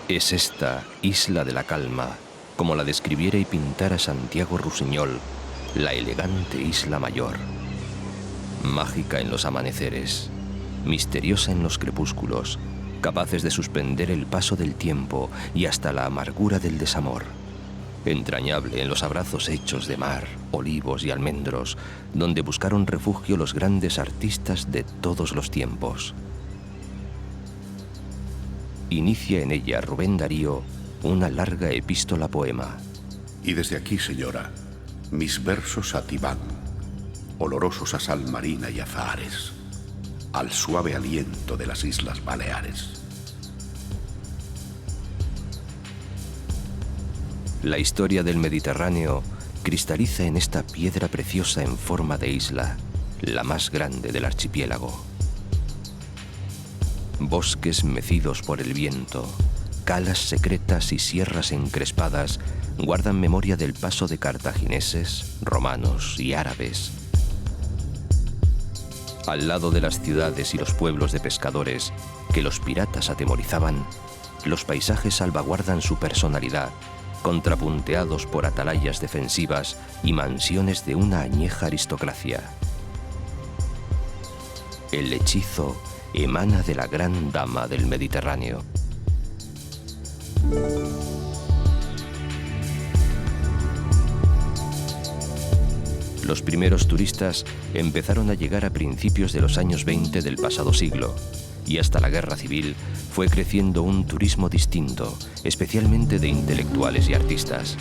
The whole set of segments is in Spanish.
Es esta isla de la calma, como la describiera y pintara Santiago Rusiñol, la elegante Isla Mayor. Mágica en los amaneceres, misteriosa en los crepúsculos, capaces de suspender el paso del tiempo y hasta la amargura del desamor. Entrañable en los abrazos hechos de mar, olivos y almendros, donde buscaron refugio los grandes artistas de todos los tiempos. Inicia en ella Rubén Darío una larga epístola poema. Y desde aquí, señora, mis versos a ti van, olorosos a sal marina y azahares, al suave aliento de las Islas Baleares. La historia del Mediterráneo cristaliza en esta piedra preciosa en forma de isla, la más grande del archipiélago. Bosques mecidos por el viento, calas secretas y sierras encrespadas guardan memoria del paso de cartagineses, romanos y árabes. Al lado de las ciudades y los pueblos de pescadores que los piratas atemorizaban, los paisajes salvaguardan su personalidad, contrapunteados por atalayas defensivas y mansiones de una añeja aristocracia. El hechizo emana de la gran dama del Mediterráneo. Los primeros turistas empezaron a llegar a principios de los años 20 del pasado siglo, y hasta la Guerra Civil fue creciendo un turismo distinto, especialmente de intelectuales y artistas.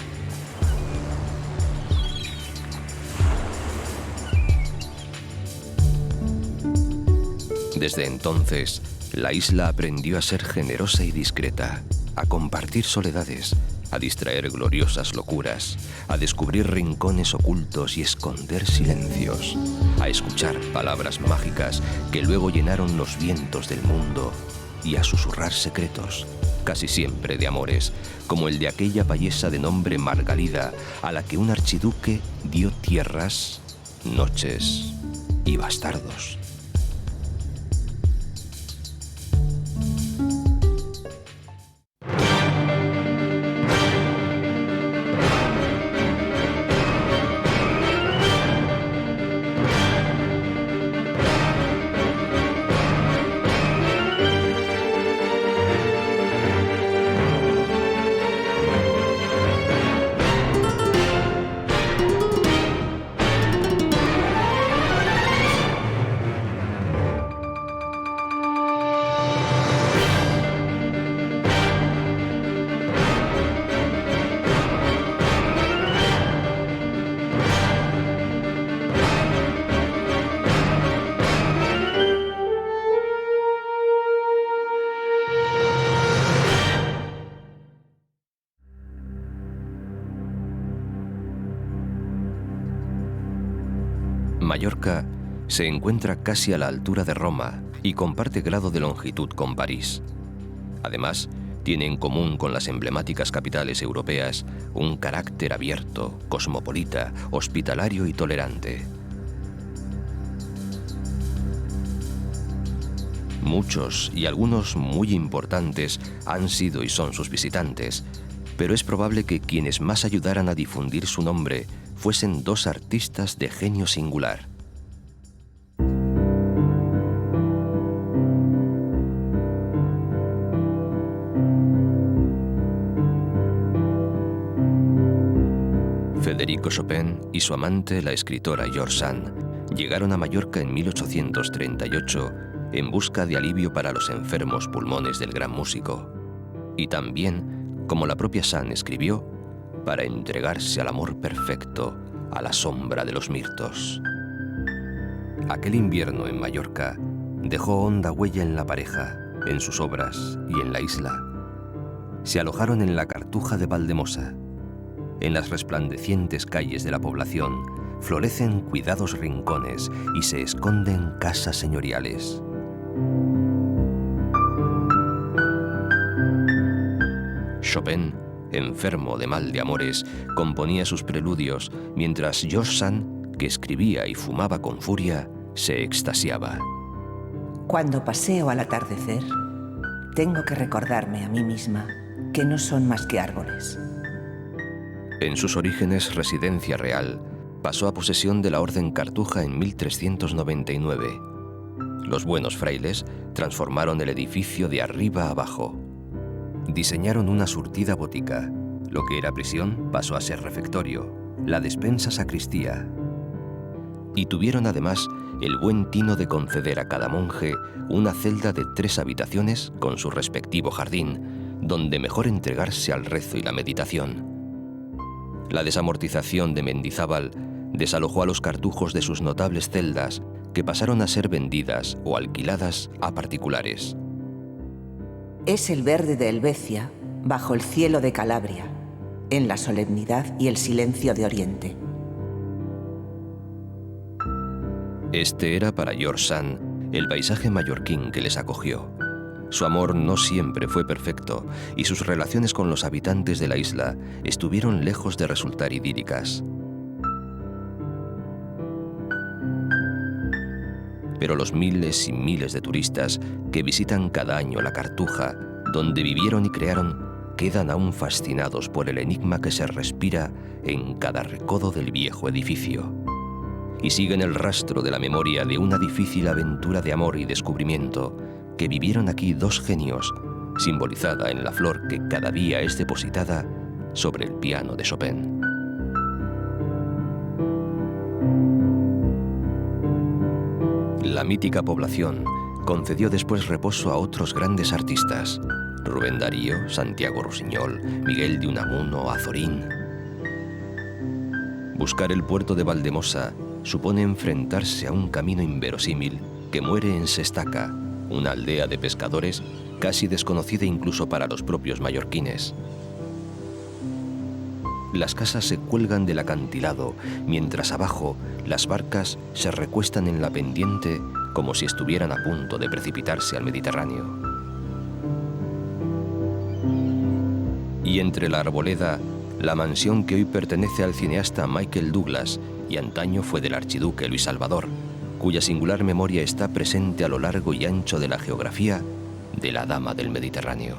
Desde entonces, la isla aprendió a ser generosa y discreta, a compartir soledades, a distraer gloriosas locuras, a descubrir rincones ocultos y esconder silencios, a escuchar palabras mágicas que luego llenaron los vientos del mundo y a susurrar secretos, casi siempre de amores, como el de aquella payesa de nombre Margalida, a la que un archiduque dio tierras, noches y bastardos. Mallorca se encuentra casi a la altura de Roma y comparte grado de longitud con París. Además, tiene en común con las emblemáticas capitales europeas un carácter abierto, cosmopolita, hospitalario y tolerante. Muchos y algunos muy importantes han sido y son sus visitantes, pero es probable que quienes más ayudaran a difundir su nombre fuesen dos artistas de genio singular. Federico Chopin y su amante, la escritora George Sand, llegaron a Mallorca en 1838 en busca de alivio para los enfermos pulmones del gran músico. Y también, como la propia Sand escribió, para entregarse al amor perfecto a la sombra de los mirtos. Aquel invierno en Mallorca dejó honda huella en la pareja, en sus obras y en la isla. Se alojaron en la Cartuja de Valdemosa. En las resplandecientes calles de la población florecen cuidados rincones y se esconden casas señoriales. Chopin, enfermo de mal de amores, componía sus preludios, mientras George Sand, que escribía y fumaba con furia, se extasiaba. Cuando paseo al atardecer, tengo que recordarme a mí misma que no son más que árboles. En sus orígenes residencia real, pasó a posesión de la Orden Cartuja en 1399. Los buenos frailes transformaron el edificio de arriba a abajo. Diseñaron una surtida botica. Lo que era prisión pasó a ser refectorio, la despensa sacristía. Y tuvieron además el buen tino de conceder a cada monje una celda de 3 habitaciones con su respectivo jardín, donde mejor entregarse al rezo y la meditación. La desamortización de Mendizábal desalojó a los cartujos de sus notables celdas, que pasaron a ser vendidas o alquiladas a particulares. Es el verde de Helvecia, bajo el cielo de Calabria, en la solemnidad y el silencio de Oriente. Este era para George Sand el paisaje mallorquín que les acogió. Su amor no siempre fue perfecto y sus relaciones con los habitantes de la isla estuvieron lejos de resultar idílicas. Pero los miles y miles de turistas que visitan cada año la Cartuja, donde vivieron y crearon, quedan aún fascinados por el enigma que se respira en cada recodo del viejo edificio. Y siguen el rastro de la memoria de una difícil aventura de amor y descubrimiento que vivieron aquí 2 genios, simbolizada en la flor que cada día es depositada sobre el piano de Chopin. La mítica población concedió después reposo a otros grandes artistas: Rubén Darío, Santiago Rusiñol, Miguel de Unamuno, Azorín. Buscar el puerto de Valdemosa supone enfrentarse a un camino inverosímil que muere en Sestaca, una aldea de pescadores casi desconocida incluso para los propios mallorquines. Las casas se cuelgan del acantilado, mientras abajo las barcas se recuestan en la pendiente como si estuvieran a punto de precipitarse al Mediterráneo. Y entre la arboleda, la mansión que hoy pertenece al cineasta Michael Douglas y antaño fue del archiduque Luis Salvador, cuya singular memoria está presente a lo largo y ancho de la geografía de la Dama del Mediterráneo.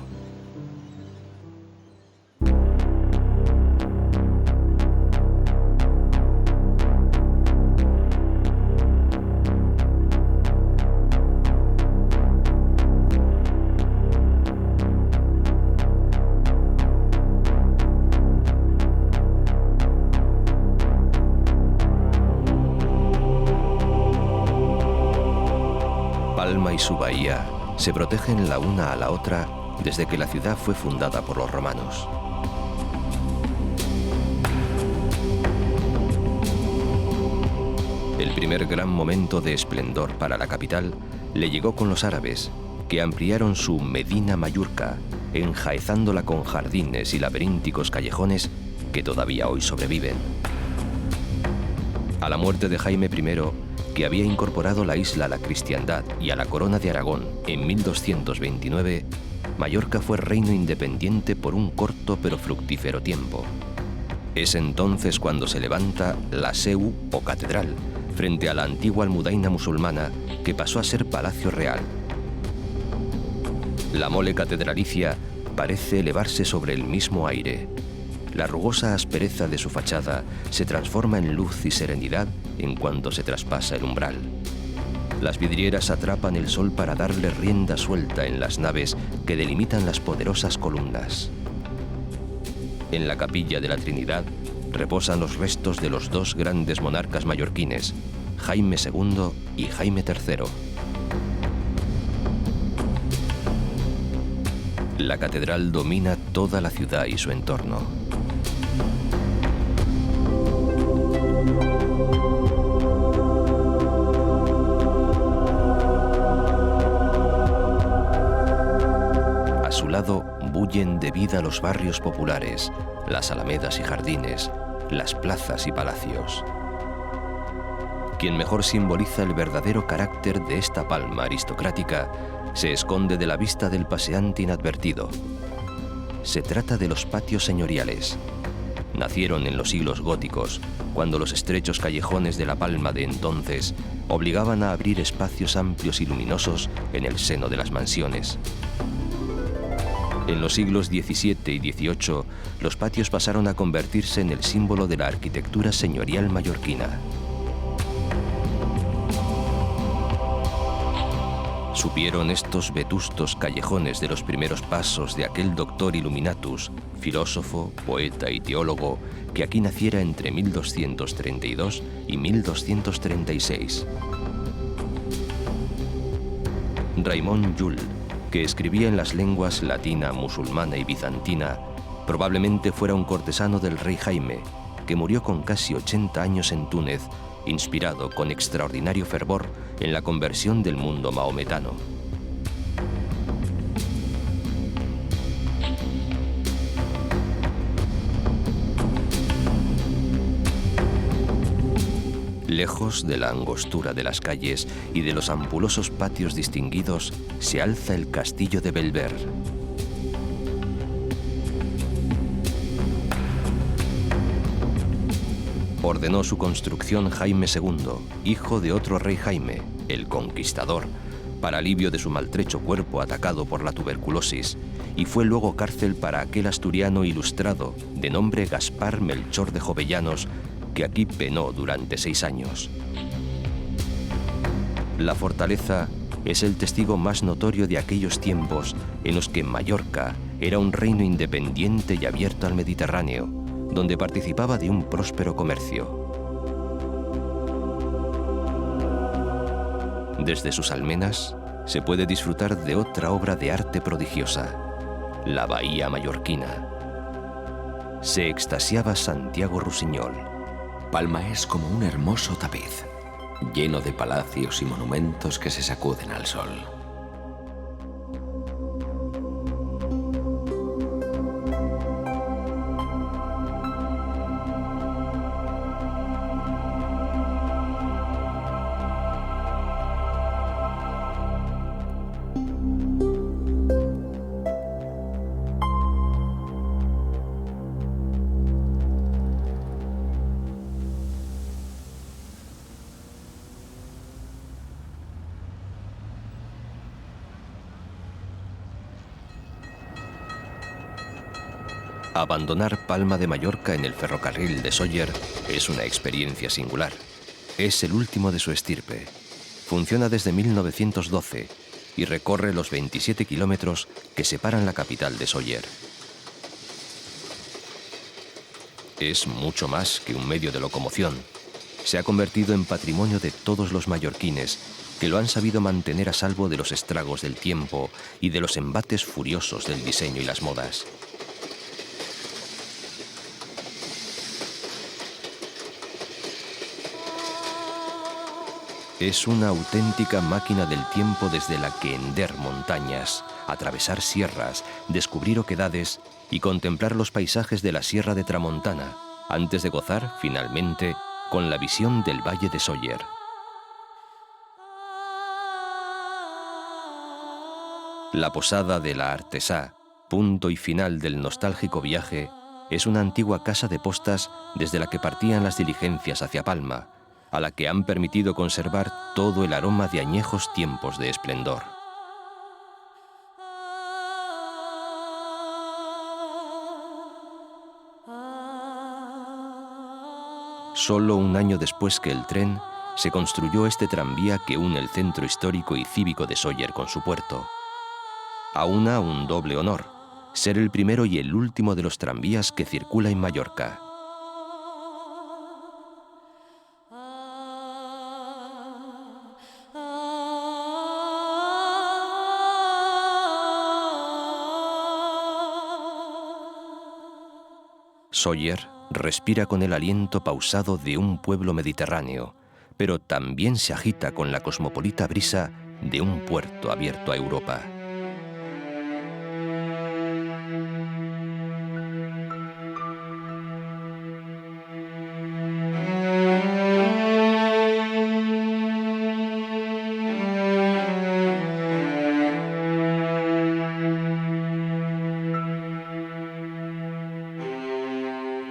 Palma y su bahía se protegen la una a la otra desde que la ciudad fue fundada por los romanos. El primer gran momento de esplendor para la capital le llegó con los árabes, que ampliaron su Medina Mallorca, enjaezándola con jardines y laberínticos callejones que todavía hoy sobreviven. A la muerte de Jaime I, que había incorporado la isla a la cristiandad y a la corona de Aragón en 1229, Mallorca fue reino independiente por un corto pero fructífero tiempo. Es entonces cuando se levanta la Seu o catedral, frente a la antigua almudaina musulmana que pasó a ser palacio real. La mole catedralicia parece elevarse sobre el mismo aire. La rugosa aspereza de su fachada se transforma en luz y serenidad en cuanto se traspasa el umbral. Las vidrieras atrapan el sol para darle rienda suelta en las naves que delimitan las poderosas columnas. En la capilla de la Trinidad reposan los restos de los 2 grandes monarcas mallorquines, Jaime II y Jaime III. La catedral domina toda la ciudad y su entorno. A su lado bullen de vida los barrios populares, las alamedas y jardines, las plazas y palacios. Quien mejor simboliza el verdadero carácter de esta palma aristocrática se esconde de la vista del paseante inadvertido. Se trata de los patios señoriales. Nacieron en los siglos góticos, cuando los estrechos callejones de la Palma de entonces obligaban a abrir espacios amplios y luminosos en el seno de las mansiones. En los siglos XVII y XVIII, los patios pasaron a convertirse en el símbolo de la arquitectura señorial mallorquina. ¿Supieron estos vetustos callejones de los primeros pasos de aquel doctor Illuminatus, filósofo, poeta y teólogo, que aquí naciera entre 1232 y 1236? Raimon Llull, que escribía en las lenguas latina, musulmana y bizantina, probablemente fuera un cortesano del rey Jaime, que murió con casi 80 años en Túnez, inspirado con extraordinario fervor en la conversión del mundo mahometano. Lejos de la angostura de las calles y de los ampulosos patios distinguidos, se alza el castillo de Belver. Ordenó su construcción Jaime II, hijo de otro rey Jaime, el Conquistador, para alivio de su maltrecho cuerpo atacado por la tuberculosis, y fue luego cárcel para aquel asturiano ilustrado de nombre Gaspar Melchor de Jovellanos, que aquí penó durante 6 años. La fortaleza es el testigo más notorio de aquellos tiempos en los que Mallorca era un reino independiente y abierto al Mediterráneo, donde participaba de un próspero comercio. Desde sus almenas se puede disfrutar de otra obra de arte prodigiosa, la Bahía Mallorquina. Se extasiaba Santiago Rusiñol. Palma es como un hermoso tapiz, lleno de palacios y monumentos que se sacuden al sol. Abandonar Palma de Mallorca en el ferrocarril de Sóller es una experiencia singular. Es el último de su estirpe. Funciona desde 1912 y recorre los 27 kilómetros que separan la capital de Sóller. Es mucho más que un medio de locomoción. Se ha convertido en patrimonio de todos los mallorquines, que lo han sabido mantener a salvo de los estragos del tiempo y de los embates furiosos del diseño y las modas. Es una auténtica máquina del tiempo desde la que hender montañas, atravesar sierras, descubrir oquedades y contemplar los paisajes de la Sierra de Tramontana, antes de gozar, finalmente, con la visión del Valle de Sóller. La posada de la Artesá, punto y final del nostálgico viaje, es una antigua casa de postas desde la que partían las diligencias hacia Palma, a la que han permitido conservar todo el aroma de añejos tiempos de esplendor. Solo un año después que el tren, se construyó este tranvía que une el centro histórico y cívico de Sóller con su puerto. Aúna un doble honor, ser el primero y el último de los tranvías que circula en Mallorca. Sóller respira con el aliento pausado de un pueblo mediterráneo, pero también se agita con la cosmopolita brisa de un puerto abierto a Europa.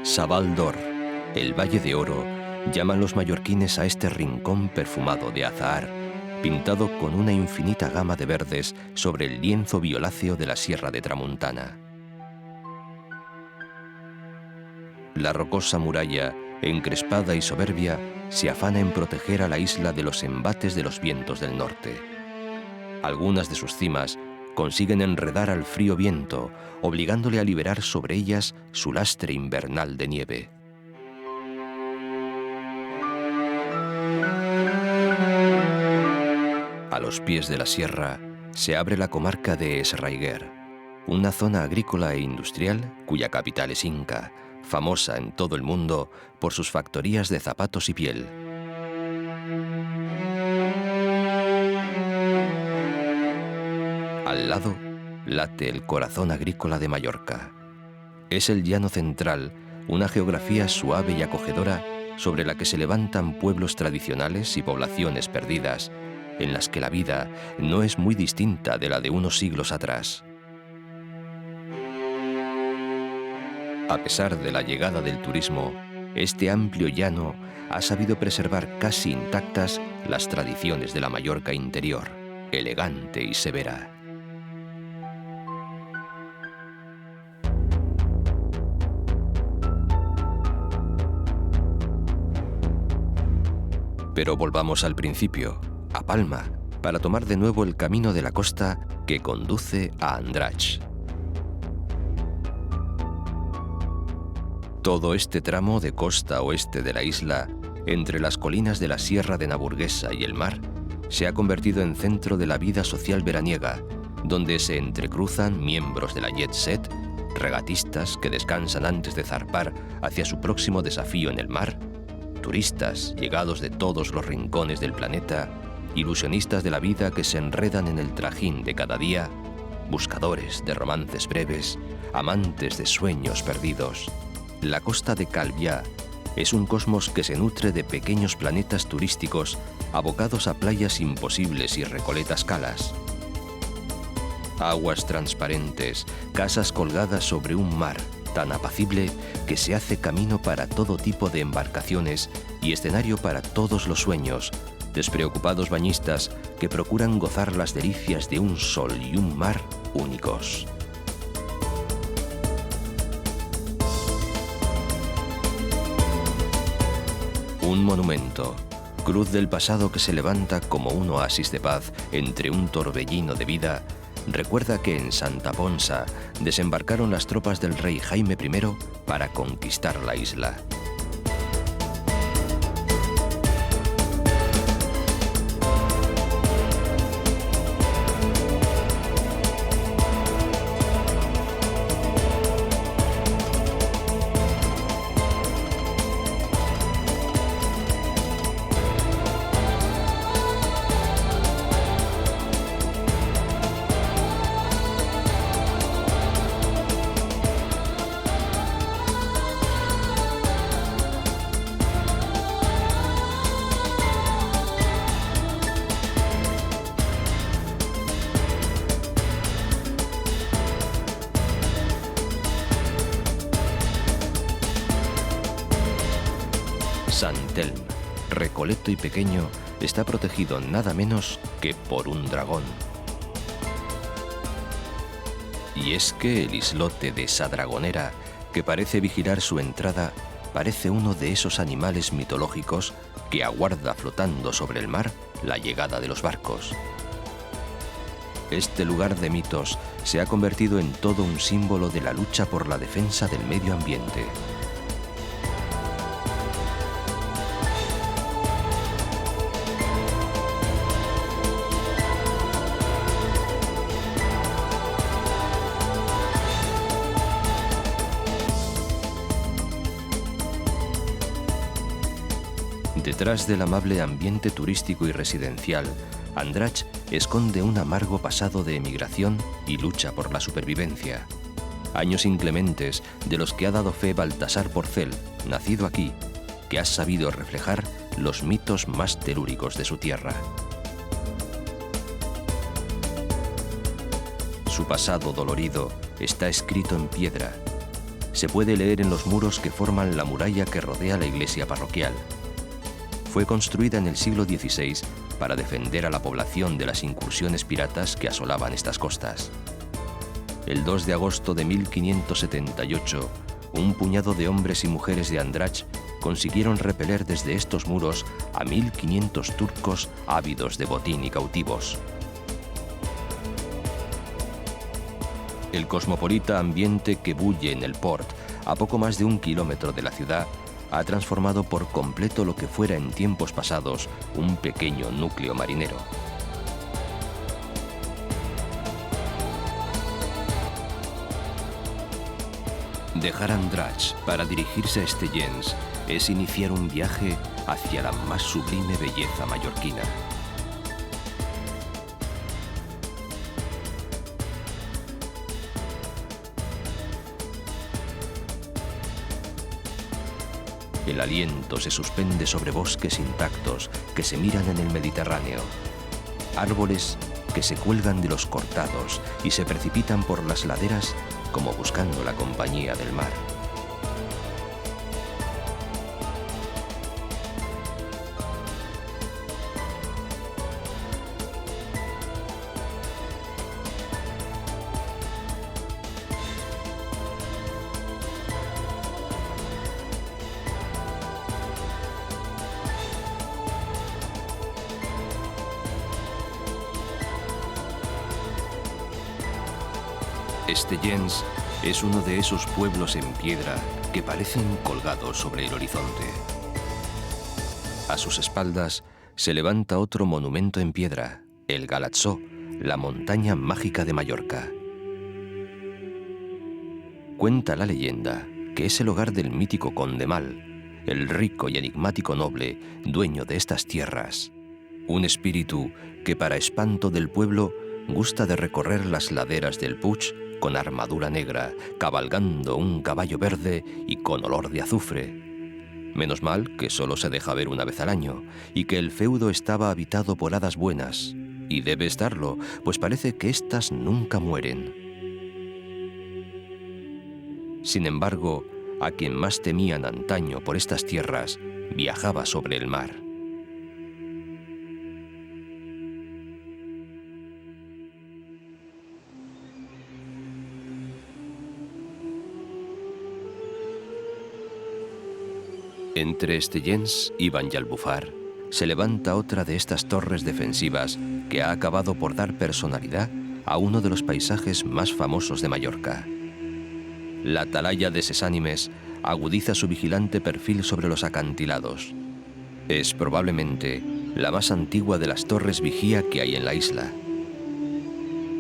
Sabal d'Or, el Valle de Oro, llaman los mallorquines a este rincón perfumado de azahar, pintado con una infinita gama de verdes sobre el lienzo violáceo de la Sierra de Tramuntana. La rocosa muralla, encrespada y soberbia, se afana en proteger a la isla de los embates de los vientos del norte. Algunas de sus cimas consiguen enredar al frío viento, obligándole a liberar sobre ellas su lastre invernal de nieve. A los pies de la sierra se abre la comarca de Esraiguer, una zona agrícola e industrial cuya capital es Inca, famosa en todo el mundo por sus factorías de zapatos y piel. Al lado late el corazón agrícola de Mallorca. Es el llano central, una geografía suave y acogedora sobre la que se levantan pueblos tradicionales y poblaciones perdidas, en las que la vida no es muy distinta de la de unos siglos atrás. A pesar de la llegada del turismo, este amplio llano ha sabido preservar casi intactas las tradiciones de la Mallorca interior, elegante y severa. Pero volvamos al principio, a Palma, para tomar de nuevo el camino de la costa que conduce a Andratx. Todo este tramo de costa oeste de la isla, entre las colinas de la Sierra de Naburguesa y el mar, se ha convertido en centro de la vida social veraniega, donde se entrecruzan miembros de la jet set, regatistas que descansan antes de zarpar hacia su próximo desafío en el mar, turistas llegados de todos los rincones del planeta, ilusionistas de la vida que se enredan en el trajín de cada día, buscadores de romances breves, amantes de sueños perdidos. La costa de Calviá es un cosmos que se nutre de pequeños planetas turísticos abocados a playas imposibles y recoletas calas. Aguas transparentes, casas colgadas sobre un mar tan apacible que se hace camino para todo tipo de embarcaciones y escenario para todos los sueños, despreocupados bañistas que procuran gozar las delicias de un sol y un mar únicos. Un monumento, cruz del pasado que se levanta como un oasis de paz entre un torbellino de vida, recuerda que en Santa Ponsa desembarcaron las tropas del rey Jaime I para conquistar la isla. Sant Elm, recoleto y pequeño, está protegido nada menos que por un dragón. Y es que el islote de Sa Dragonera, que parece vigilar su entrada, parece uno de esos animales mitológicos que aguarda flotando sobre el mar la llegada de los barcos. Este lugar de mitos se ha convertido en todo un símbolo de la lucha por la defensa del medio ambiente. Detrás del amable ambiente turístico y residencial, Andratx esconde un amargo pasado de emigración y lucha por la supervivencia. Años inclementes de los que ha dado fe Baltasar Porcel, nacido aquí, que ha sabido reflejar los mitos más telúricos de su tierra. Su pasado dolorido está escrito en piedra. Se puede leer en los muros que forman la muralla que rodea la iglesia parroquial. Fue construida en el siglo XVI para defender a la población de las incursiones piratas que asolaban estas costas. El 2 de agosto de 1578, un puñado de hombres y mujeres de Andrach consiguieron repeler desde estos muros a 1500 turcos ávidos de botín y cautivos. El cosmopolita ambiente que bulle en el port, a poco más de 1 kilómetro de la ciudad, ha transformado por completo lo que fuera en tiempos pasados un pequeño núcleo marinero. Dejar Andrach para dirigirse a Estellencs es iniciar un viaje hacia la más sublime belleza mallorquina. El aliento se suspende sobre bosques intactos que se miran en el Mediterráneo. Árboles que se cuelgan de los cortados y se precipitan por las laderas como buscando la compañía del mar. Estellencs es uno de esos pueblos en piedra que parecen colgados sobre el horizonte. A sus espaldas se levanta otro monumento en piedra, el Galatzó, la montaña mágica de Mallorca. Cuenta la leyenda que es el hogar del mítico conde Mal, el rico y enigmático noble dueño de estas tierras. Un espíritu que, para espanto del pueblo, gusta de recorrer las laderas del Puig con armadura negra, cabalgando un caballo verde y con olor de azufre. Menos mal que solo se deja ver una vez al año y que el feudo estaba habitado por hadas buenas, y debe estarlo, pues parece que éstas nunca mueren. Sin embargo, a quien más temían antaño por estas tierras, viajaba sobre el mar. Entre Estellencs y Banyalbufar se levanta otra de estas torres defensivas que ha acabado por dar personalidad a uno de los paisajes más famosos de Mallorca. La atalaya de Ses Ànimes agudiza su vigilante perfil sobre los acantilados. Es probablemente la más antigua de las torres vigía que hay en la isla.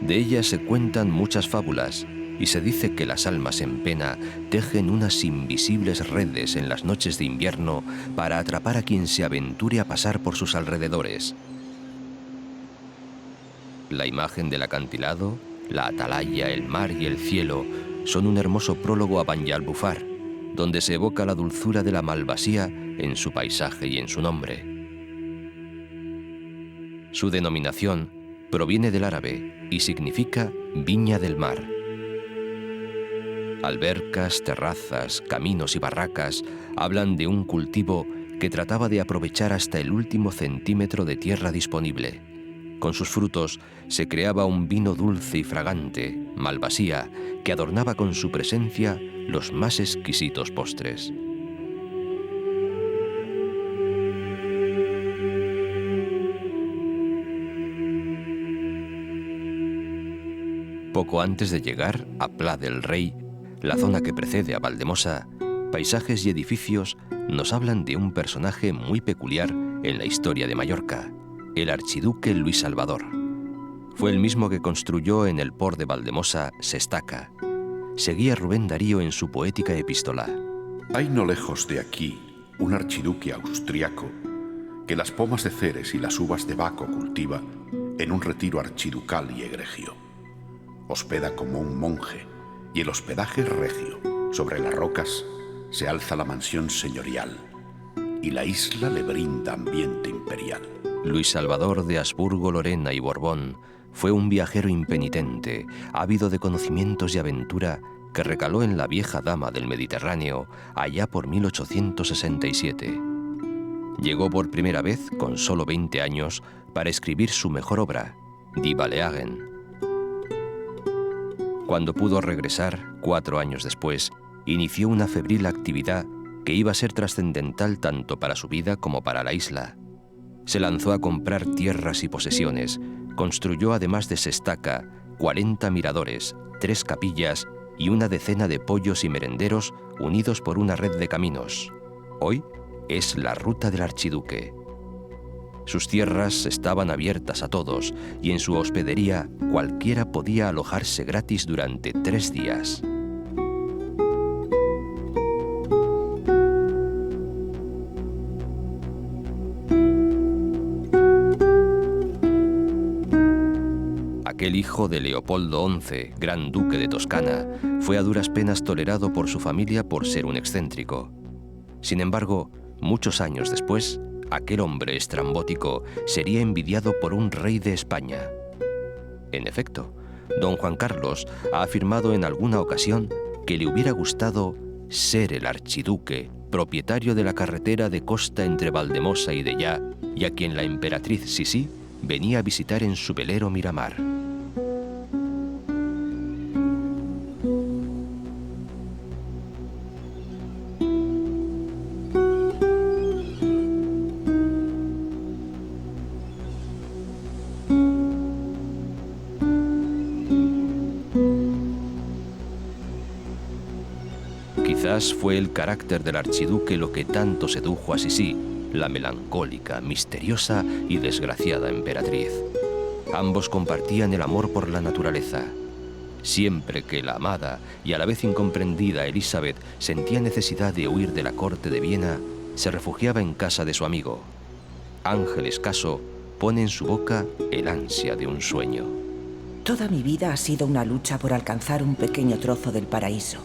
De ella se cuentan muchas fábulas y se dice que las almas en pena tejen unas invisibles redes en las noches de invierno para atrapar a quien se aventure a pasar por sus alrededores. La imagen del acantilado, la atalaya, el mar y el cielo son un hermoso prólogo a Banyalbufar, donde se evoca la dulzura de la Malvasía en su paisaje y en su nombre. Su denominación proviene del árabe y significa Viña del Mar. Albercas, terrazas, caminos y barracas hablan de un cultivo que trataba de aprovechar hasta el último centímetro de tierra disponible. Con sus frutos se creaba un vino dulce y fragante, Malvasía, que adornaba con su presencia los más exquisitos postres. Poco antes de llegar a Pla del Rei, la zona que precede a Valdemosa, paisajes y edificios nos hablan de un personaje muy peculiar en la historia de Mallorca, el archiduque Luis Salvador. Fue el mismo que construyó en el port de Valdemosa Sestaca. Seguía Rubén Darío en su poética epístola. Hay no lejos de aquí un archiduque austriaco que las pomas de Ceres y las uvas de Baco cultiva en un retiro archiducal y egregio. Hospeda como un monje, y el hospedaje es regio. Sobre las rocas se alza la mansión señorial, y la isla le brinda ambiente imperial. Luis Salvador de Habsburgo, Lorena y Borbón fue un viajero impenitente, ávido de conocimientos y aventura, que recaló en la vieja dama del Mediterráneo allá por 1867. Llegó por primera vez, con solo 20 años, para escribir su mejor obra, Die Balearen. Cuando pudo regresar, 4 años después, inició una febril actividad que iba a ser trascendental tanto para su vida como para la isla. Se lanzó a comprar tierras y posesiones, construyó además de Sestaka 40 miradores, 3 capillas y una decena de pollos y merenderos unidos por una red de caminos. Hoy es la ruta del archiduque. Sus tierras estaban abiertas a todos y en su hospedería cualquiera podía alojarse gratis durante 3 días. Aquel hijo de Leopoldo XI, gran duque de Toscana, fue a duras penas tolerado por su familia por ser un excéntrico. Sin embargo, muchos años después, aquel hombre estrambótico sería envidiado por un rey de España. En efecto, don Juan Carlos ha afirmado en alguna ocasión que le hubiera gustado ser el archiduque, propietario de la carretera de costa entre Valdemosa y Dellá, y a quien la emperatriz Sisí venía a visitar en su velero Miramar. Quizás fue el carácter del archiduque lo que tanto sedujo a Sisí, la melancólica, misteriosa y desgraciada emperatriz. Ambos compartían el amor por la naturaleza. Siempre que la amada y a la vez incomprendida Elizabeth sentía necesidad de huir de la corte de Viena, se refugiaba en casa de su amigo. Ángel Escaso pone en su boca el ansia de un sueño. Toda mi vida ha sido una lucha por alcanzar un pequeño trozo del paraíso.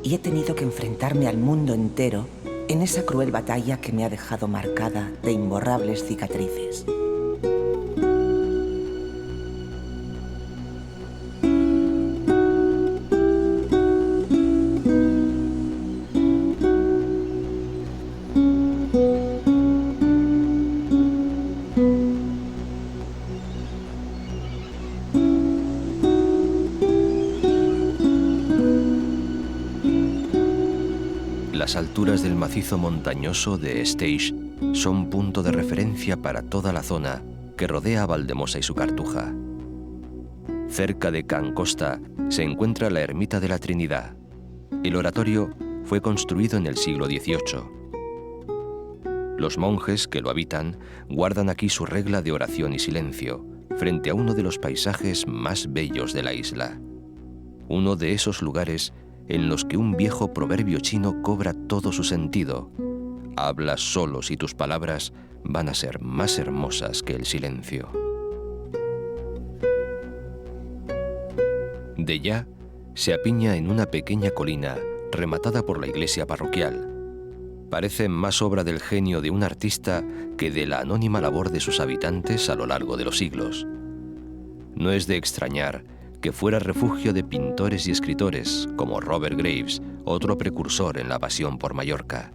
Y he tenido que enfrentarme al mundo entero en esa cruel batalla que me ha dejado marcada de imborrables cicatrices. Las alturas del macizo montañoso de Esteix son punto de referencia para toda la zona que rodea a Valdemosa y su Cartuja. Cerca de Can Costa se encuentra la ermita de la Trinidad. El oratorio fue construido en el siglo XVIII. Los monjes que lo habitan guardan aquí su regla de oración y silencio, frente a uno de los paisajes más bellos de la isla. Uno de esos lugares en los que un viejo proverbio chino cobra todo su sentido. Habla solo si tus palabras van a ser más hermosas que el silencio. Dellá se apiña en una pequeña colina rematada por la iglesia parroquial. Parece más obra del genio de un artista que de la anónima labor de sus habitantes a lo largo de los siglos. No es de extrañar que fuera refugio de pintores y escritores como Robert Graves, otro precursor en la pasión por Mallorca.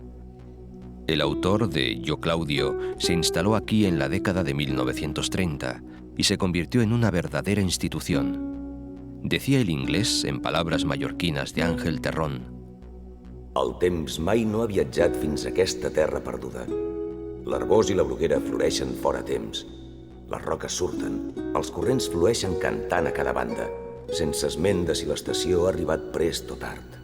El autor de Yo Claudio se instaló aquí en la década de 1930 y se convirtió en una verdadera institución. Decía el inglés en palabras mallorquinas de Ángel Terrón: El temps mai no ha viatjat fins a aquesta terra perduda. L'arbós i la bruguera floreixen fora temps. Les roques surten, els corrents flueixen cantant a cada banda, sense esment de si l'estació ha arribat prest o tard.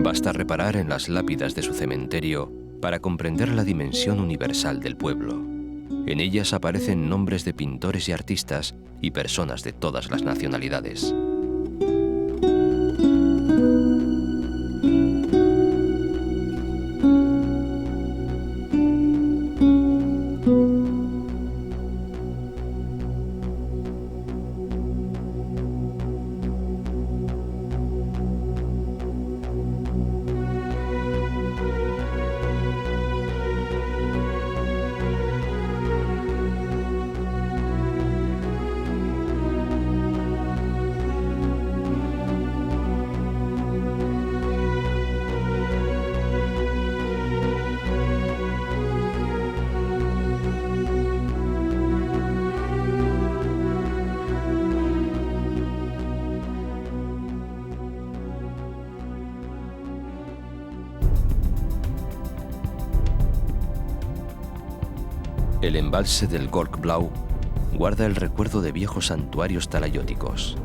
Basta reparar en las lápidas de su cementerio para comprender la dimensión universal del pueblo. En ellas aparecen nombres de pintores y artistas y personas de todas las nacionalidades. El embalse del Gorkblau guarda el recuerdo de viejos santuarios talayóticos.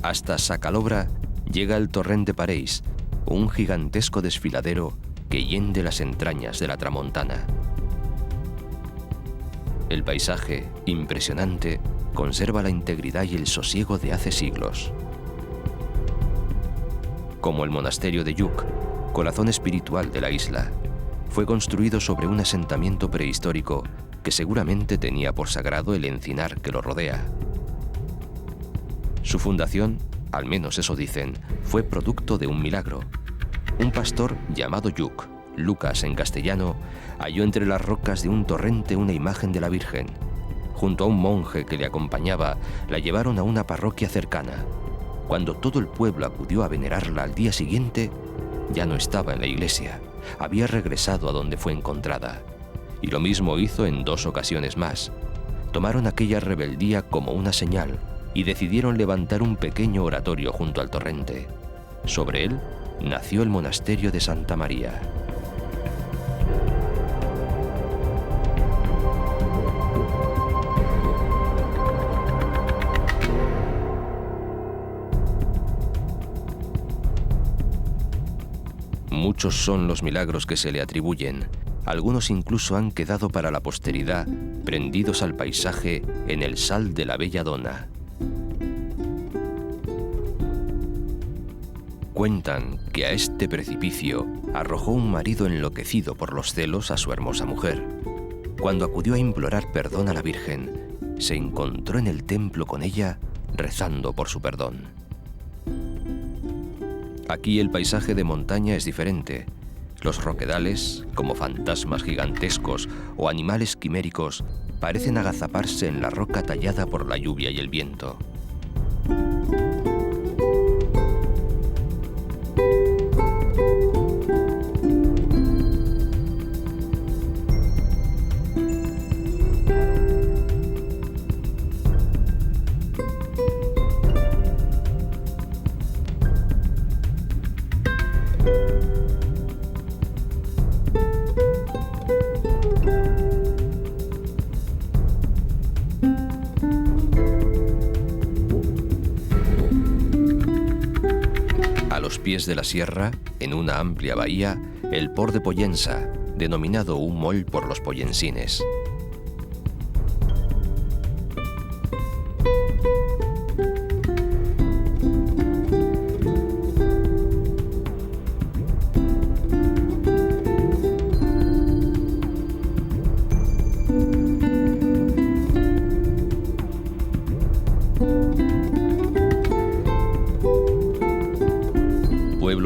Hasta Sacalobra llega el torrente Pareis, un gigantesco desfiladero que hiende las entrañas de la Tramontana. El paisaje, impresionante, conserva la integridad y el sosiego de hace siglos. Como el monasterio de Lluc, corazón espiritual de la isla, fue construido sobre un asentamiento prehistórico que seguramente tenía por sagrado el encinar que lo rodea. Su fundación, al menos eso dicen, fue producto de un milagro. Un pastor llamado Lluc, Lucas en castellano, halló entre las rocas de un torrente una imagen de la Virgen. Junto a un monje que le acompañaba, la llevaron a una parroquia cercana. Cuando todo el pueblo acudió a venerarla al día siguiente, ya no estaba en la iglesia, había regresado a donde fue encontrada. Y lo mismo hizo en 2 ocasiones más. Tomaron aquella rebeldía como una señal y decidieron levantar un pequeño oratorio junto al torrente. Sobre él nació el monasterio de Santa María. Muchos son los milagros que se le atribuyen. Algunos incluso han quedado para la posteridad, prendidos al paisaje en el sal de la Belladona. Cuentan que a este precipicio arrojó un marido enloquecido por los celos a su hermosa mujer. Cuando acudió a implorar perdón a la Virgen, se encontró en el templo con ella rezando por su perdón. Aquí el paisaje de montaña es diferente. Los roquedales, como fantasmas gigantescos o animales quiméricos, parecen agazaparse en la roca tallada por la lluvia y el viento. Pies de la sierra, en una amplia bahía, el Port de Pollença, denominado un moll por los pollensines.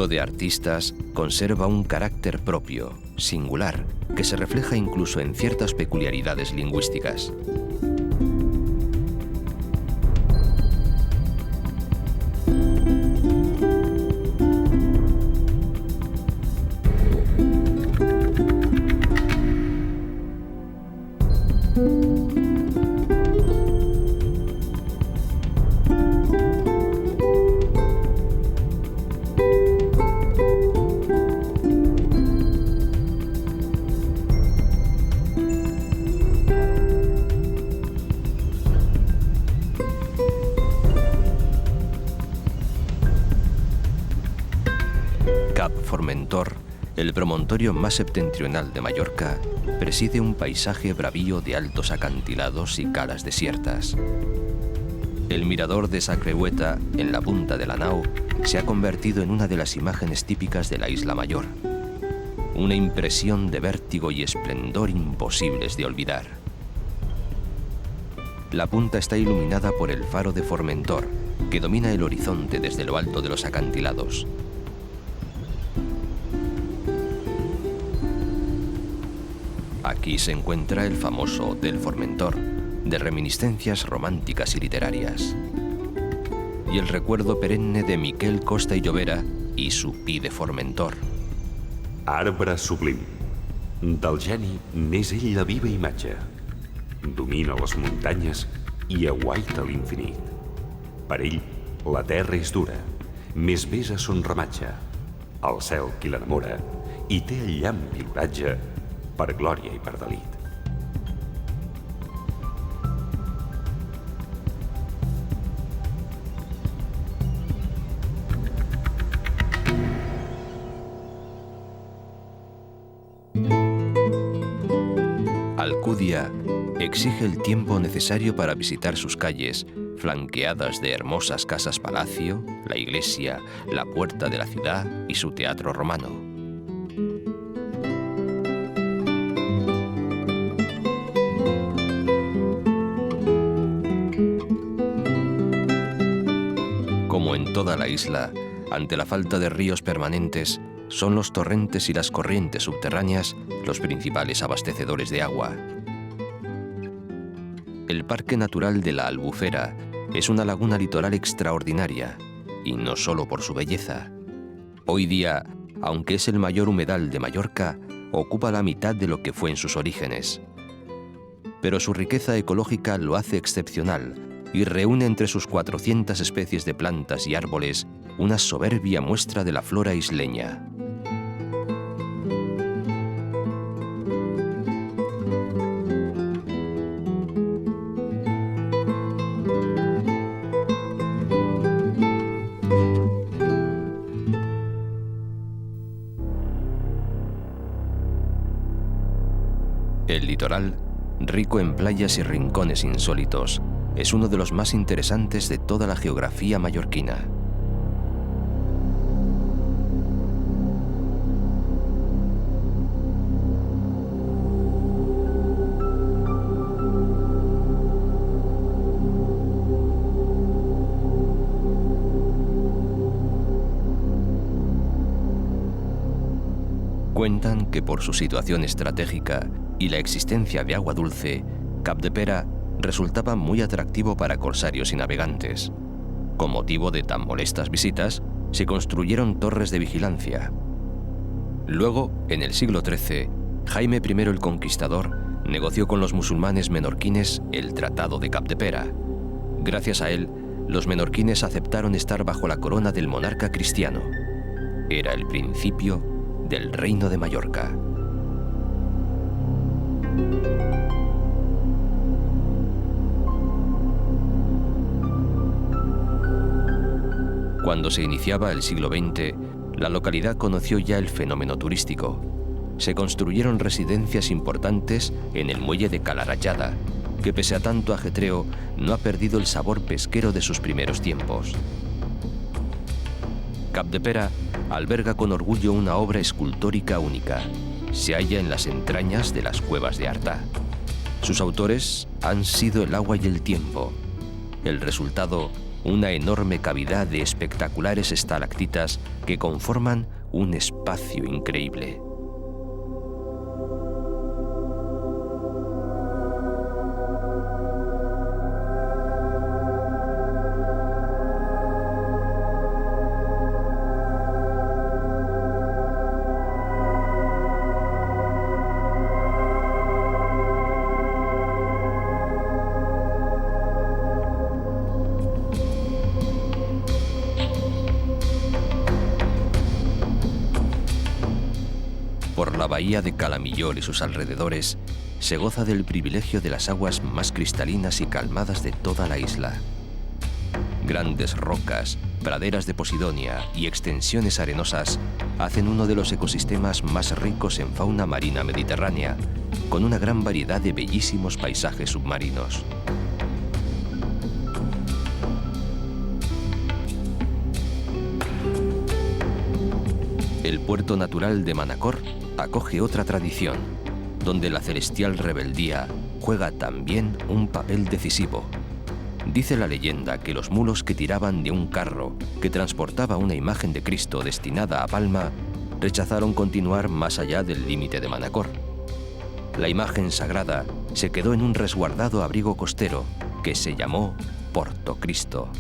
De artistas, conserva un carácter propio, singular, que se refleja incluso en ciertas peculiaridades lingüísticas. Cap Formentor, el promontorio más septentrional de Mallorca, preside un paisaje bravío de altos acantilados y calas desiertas. El mirador de Sa Creueta, en la punta de la nau, se ha convertido en una de las imágenes típicas de la Isla Mayor. Una impresión de vértigo y esplendor imposibles de olvidar. La punta está iluminada por el faro de Formentor, que domina el horizonte desde lo alto de los acantilados. Aquí se encuentra el famoso Hotel Formentor, de reminiscencias románticas y literarias. Y el recuerdo perenne de Miquel Costa i Llobera i su Pi de Formentor. Arbre sublim. Del geni n'és ell la viva imatge. Domina les muntanyes i aguaita l'infinit. Per ell, la terra és dura, més besa son ramatge. el cel qui l'enamora, i té el llamp i l'oratge per glòria i per delit. Alcudia exige el tiempo necesario para visitar sus calles, flanqueadas de hermosas casas-palacio, la iglesia, la puerta de la ciudad y su teatro romano. Como en toda la isla, ante la falta de ríos permanentes, son los torrentes y las corrientes subterráneas los principales abastecedores de agua. El Parque Natural de la Albufera es una laguna litoral extraordinaria, y no solo por su belleza. Hoy día, aunque es el mayor humedal de Mallorca, ocupa la mitad de lo que fue en sus orígenes. Pero su riqueza ecológica lo hace excepcional y reúne entre sus 400 especies de plantas y árboles una soberbia muestra de la flora isleña. El litoral, rico en playas y rincones insólitos, es uno de los más interesantes de toda la geografía mallorquina. Cuentan que por su situación estratégica y la existencia de agua dulce, Capdepera resultaba muy atractivo para corsarios y navegantes. Con motivo de tan molestas visitas, se construyeron torres de vigilancia. Luego, en el siglo XIII, Jaime I el Conquistador negoció con los musulmanes menorquines el Tratado de Capdepera. Gracias a él, los menorquines aceptaron estar bajo la corona del monarca cristiano. Era el principio del Reino de Mallorca. Cuando se iniciaba el siglo XX, la localidad conoció ya el fenómeno turístico. Se construyeron residencias importantes en el muelle de Calarayada, que pese a tanto ajetreo, no ha perdido el sabor pesquero de sus primeros tiempos. Capdepera alberga con orgullo una obra escultórica única. Se halla en las entrañas de las cuevas de Artà. Sus autores han sido el agua y el tiempo. El resultado, una enorme cavidad de espectaculares estalactitas que conforman un espacio increíble. Por la bahía de Calamillor y sus alrededores, se goza del privilegio de las aguas más cristalinas y calmadas de toda la isla. Grandes rocas, praderas de posidonia y extensiones arenosas hacen uno de los ecosistemas más ricos en fauna marina mediterránea, con una gran variedad de bellísimos paisajes submarinos. El puerto natural de Manacor acoge otra tradición, donde la celestial rebeldía juega también un papel decisivo. Dice la leyenda que los mulos que tiraban de un carro que transportaba una imagen de Cristo destinada a Palma rechazaron continuar más allá del límite de Manacor. La imagen sagrada se quedó en un resguardado abrigo costero que se llamó Porto Cristo.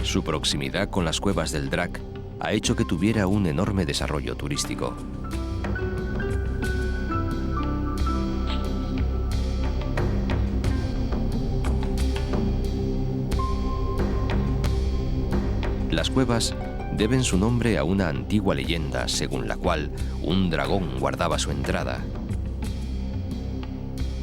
Su proximidad con las cuevas del Drac ha hecho que tuviera un enorme desarrollo turístico. cuevas deben su nombre a una antigua leyenda según la cual un dragón guardaba su entrada.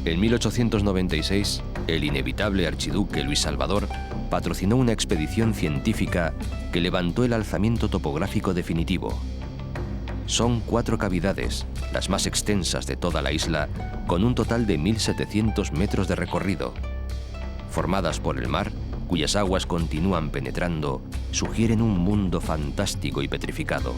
En 1896, el inevitable archiduque Luis Salvador patrocinó una expedición científica que levantó el alzamiento topográfico definitivo. Son 4 cavidades, las más extensas de toda la isla, con un total de 1.700 metros de recorrido. Formadas por el mar, cuyas aguas continúan penetrando, sugieren un mundo fantástico y petrificado.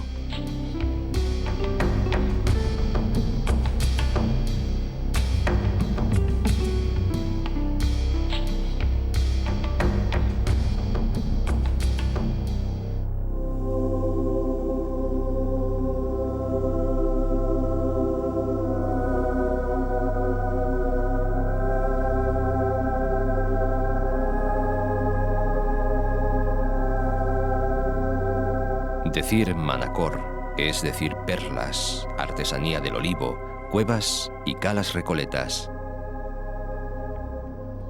Decir Manacor es decir perlas, artesanía del olivo, cuevas y calas recoletas.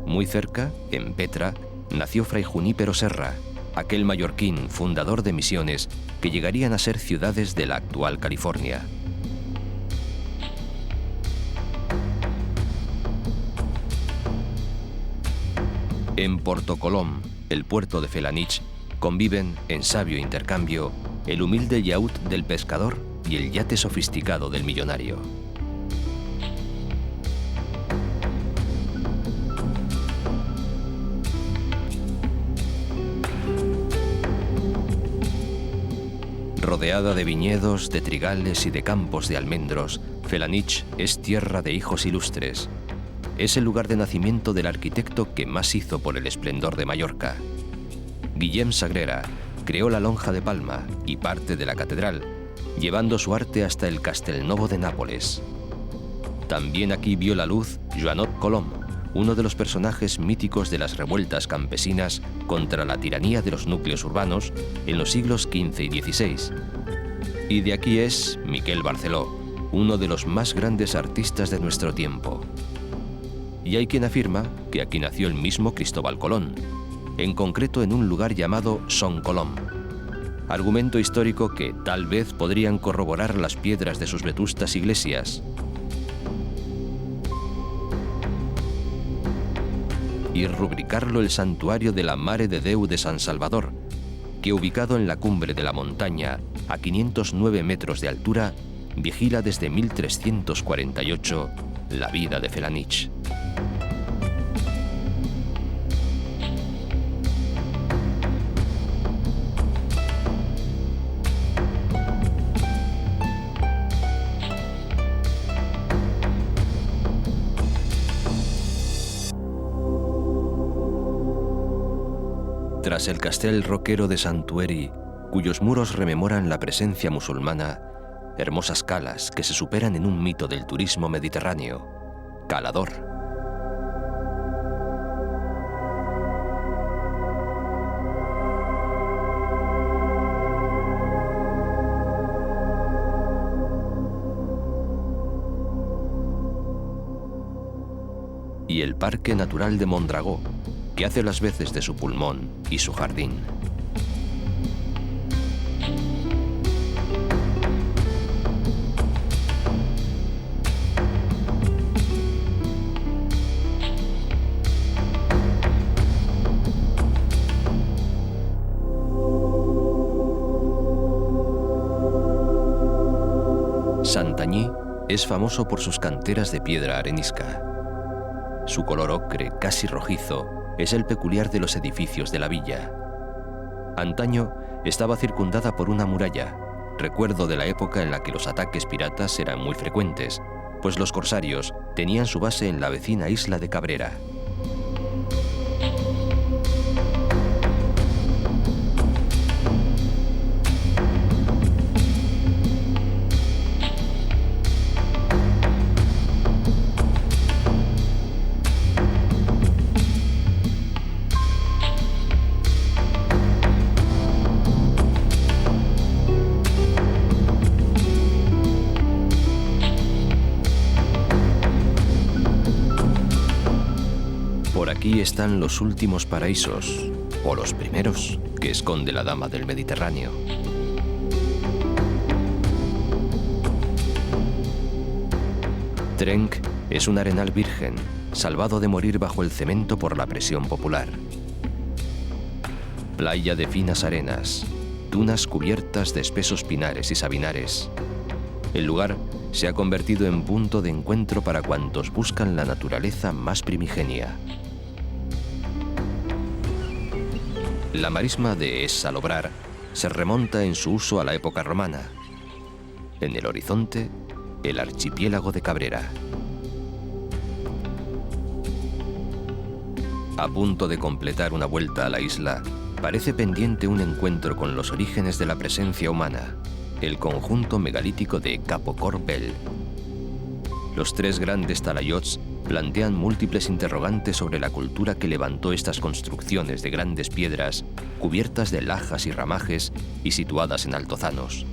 Muy cerca, en Petra, nació Fray Junípero Serra, aquel mallorquín fundador de misiones que llegarían a ser ciudades de la actual California. En Porto Colom, el puerto de Felanitx, conviven, en sabio intercambio, el humilde yacht del pescador y el yate sofisticado del millonario. Rodeada de viñedos, de trigales y de campos de almendros, Felanitx es tierra de hijos ilustres. Es el lugar de nacimiento del arquitecto que más hizo por el esplendor de Mallorca. Guillem Sagrera creó la Lonja de Palma y parte de la catedral, llevando su arte hasta el Castelnovo de Nápoles. También aquí vio la luz Joanot Colom, uno de los personajes míticos de las revueltas campesinas contra la tiranía de los núcleos urbanos en los siglos XV y XVI. Y de aquí es Miquel Barceló, uno de los más grandes artistas de nuestro tiempo. Y hay quien afirma que aquí nació el mismo Cristóbal Colón, en concreto en un lugar llamado Son Colom. Argumento histórico que tal vez podrían corroborar las piedras de sus vetustas iglesias. Y rubricarlo el santuario de la Mare de Déu de San Salvador, que ubicado en la cumbre de la montaña, a 509 metros de altura, vigila desde 1348 la vida de Felanitx. Tras el Castell Roquero de Santueri, cuyos muros rememoran la presencia musulmana, hermosas calas que se superan en un mito del turismo mediterráneo, Calador. Y el Parque Natural de Mondragó, que hace las veces de su pulmón y su jardín. Santanyí es famoso por sus canteras de piedra arenisca. Su color ocre, casi rojizo, es el peculiar de los edificios de la villa. Antaño estaba circundada por una muralla, recuerdo de la época en la que los ataques piratas eran muy frecuentes, pues los corsarios tenían su base en la vecina isla de Cabrera. Aquí están los últimos paraísos, o los primeros. que esconde la dama del Mediterráneo. Trenc es un arenal virgen, salvado de morir bajo el cemento por la presión popular. Playa de finas arenas, dunas cubiertas de espesos pinares y sabinares. El lugar se ha convertido en punto de encuentro para cuantos buscan la naturaleza más primigenia. La marisma de Es Salobrar se remonta en su uso a la época romana. En el horizonte, el archipiélago de Cabrera. A punto de completar una vuelta a la isla, parece pendiente un encuentro con los orígenes de la presencia humana, el conjunto megalítico de Capo Corbel. Los tres grandes talayots plantean múltiples interrogantes sobre la cultura que levantó estas construcciones de grandes piedras, cubiertas de lajas y ramajes y situadas en altozanos.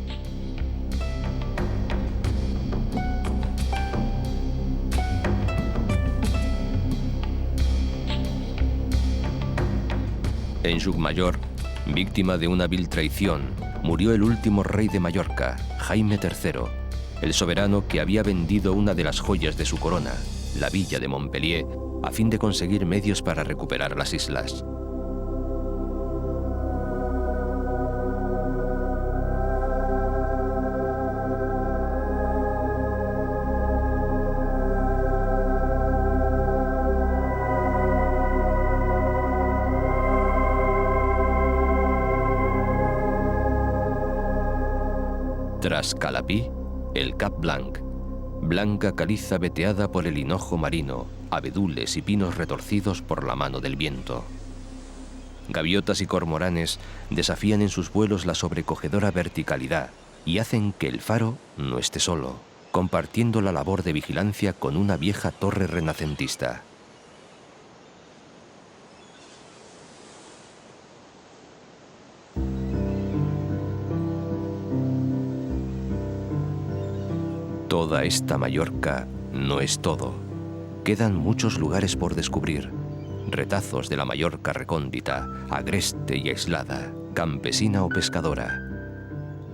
En Llucmajor, víctima de una vil traición, murió el último rey de Mallorca, Jaime III, el soberano que había vendido una de las joyas de su corona, la villa de Montpellier, a fin de conseguir medios para recuperar las islas. Tras Calapí, el Cap Blanc, blanca caliza veteada por el hinojo marino, abedules y pinos retorcidos por la mano del viento. Gaviotas y cormoranes desafían en sus vuelos la sobrecogedora verticalidad y hacen que el faro no esté solo, compartiendo la labor de vigilancia con una vieja torre renacentista. Toda esta Mallorca no es todo. Quedan muchos lugares por descubrir. Retazos de la Mallorca recóndita, agreste y aislada, campesina o pescadora.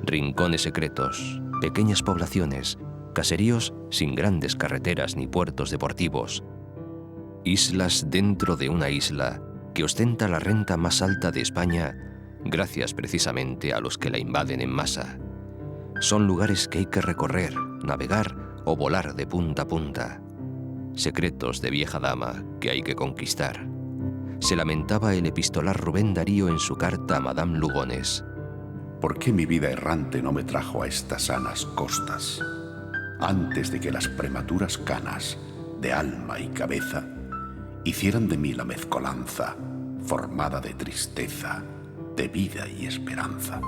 Rincones secretos, pequeñas poblaciones, caseríos sin grandes carreteras ni puertos deportivos. Islas dentro de una isla que ostenta la renta más alta de España gracias precisamente a los que la invaden en masa. Son lugares que hay que recorrer, navegar o volar de punta a punta. Secretos de vieja dama que hay que conquistar. Se lamentaba el epistolar Rubén Darío en su carta a Madame Lugones. ¿Por qué mi vida errante no me trajo a estas sanas costas? Antes de que las prematuras canas de alma y cabeza hicieran de mí la mezcolanza formada de tristeza, de vida y esperanza.